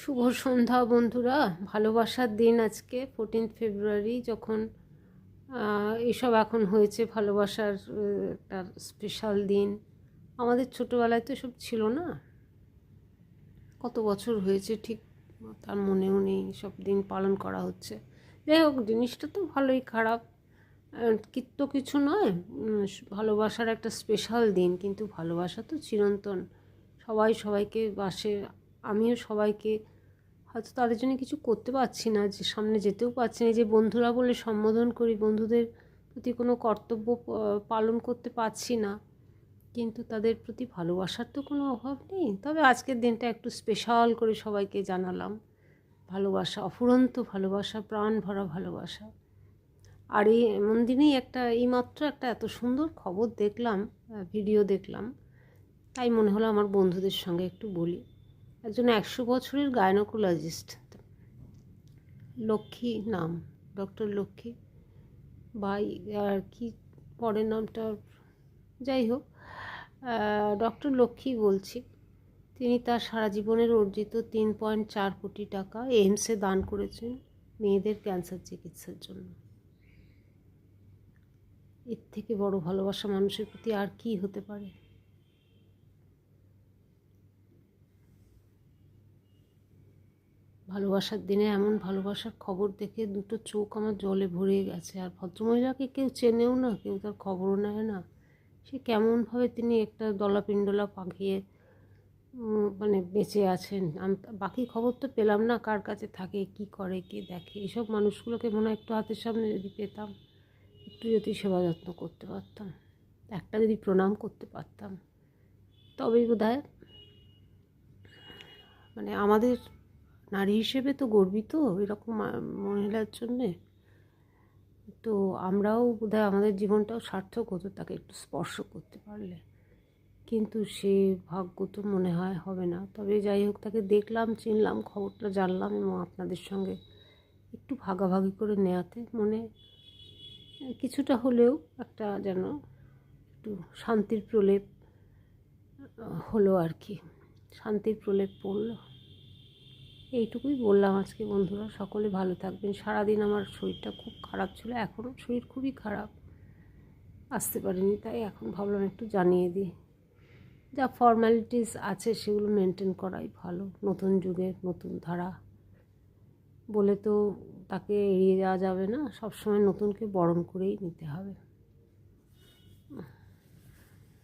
শুভ সন্ধ্যা বন্ধুরা। ভালোবাসার দিন আজকে 14 ফেব্রুয়ারি। যখন এসব এখন হয়েছে, ভালোবাসার একটা স্পেশাল দিন। আমাদের ছোটোবেলায় তো এসব ছিল না। কত বছর হয়েছে ঠিক তার মনেও নেই, সব দিন পালন করা হচ্ছে। যাই হোক, জিনিসটা তো ভালোই, খারাপ তো কিছু নয়। ভালোবাসার একটা স্পেশাল দিন, কিন্তু ভালোবাসা তো চিরন্তন। সবাই সবাইকে বাসে। আমিও সবাইকে, হয়তো তাদের জন্য কিছু করতে পারছি না, যে সামনে যেতেও পারছি না, যে বন্ধুরা বলে সম্বোধন করি, বন্ধুদের প্রতি কোনো কর্তব্য পালন করতে পারছি না, কিন্তু তাদের প্রতি ভালোবাসার তো কোনো অভাব নেই। তবে আজকের দিনটা একটু স্পেশাল করে সবাইকে জানালাম। ভালোবাসা, অফুরন্ত ভালোবাসা, প্রাণ ভরা ভালোবাসা। আর এই এমন দিনেই এইমাত্র একটা এত সুন্দর খবর দেখলাম, ভিডিও দেখলাম, তাই মনে হলো আমার বন্ধুদের সঙ্গে একটু বলি। একজন 100 বছরের গাইনোকোলজিস্ট, লক্ষ্মী নাম, ডক্টর লক্ষ্মী, বা আর কি পরের নামটা, যাই হোক, ডক্টর লক্ষ্মী বলছি। তিনি তার সারা জীবনের অর্জিত 3.4 কোটি টাকা এইমসে দান করেছেন মেয়েদের ক্যান্সার চিকিৎসার জন্য। এর থেকে বড় ভালোবাসা মানুষের প্রতি আর কি হতে পারে? ভালোবাসার দিনে এমন ভালোবাসার খবর দেখে দুটো চোখ আমার জলে ভরে গেছে। আর ভদ্রমহিলাকে কেউ চেনেও না, কেউ তার খবরও নেয় না। সে কেমনভাবে তিনি একটা দলাপিণ্ডলা পাকিয়ে মানে বেঁচে আছেন। আমি বাকি খবর তো পেলাম না, কার কাছে থাকে, কি করে, কে দেখে। এসব মানুষগুলোকে মনে হয় একটু হাতের সামনে যদি পেতাম, একটু যদি সেবা যত্ন করতে পারতাম, একটা যদি প্রণাম করতে পারতাম, তবেই বোধহয় মানে আমাদের নারী হিসেবে তো গর্বিত এরকম মহিলার জন্যে। তো আমরাও বোধহয় আমাদের জীবনটাও সার্থক হতো তাকে একটু স্পর্শ করতে পারলে, কিন্তু সে ভাগ্য তো মনে হয় হবে না। তবে যাই হোক, তাকে দেখলাম, চিনলাম, খবরটা জানলাম, এবং আপনাদের সঙ্গে একটু ভাগাভাগি করে নেওয়াতে মনে কিছুটা হলেও একটা যেন একটু শান্তির প্রলেপ হলো আর কি, শান্তির প্রলেপ পড়লো। এইটুকুই বললাম আজকে বন্ধুরা। সকলে ভালো থাকবেন। সারাদিন আমার শরীরটা খুব খারাপ ছিল, এখনও শরীর খুবই খারাপ, আসতে পারিনি, তাই এখন ভাবলাম একটু জানিয়ে দিই। যা ফর্ম্যালিটিস আছে সেগুলো মেনটেন করাই ভালো। নতুন যুগের নতুন ধারা বলে তো তাকে এড়িয়ে যাওয়া যাবে না, সবসময় নতুনকে বরণ করেই নিতে হবে।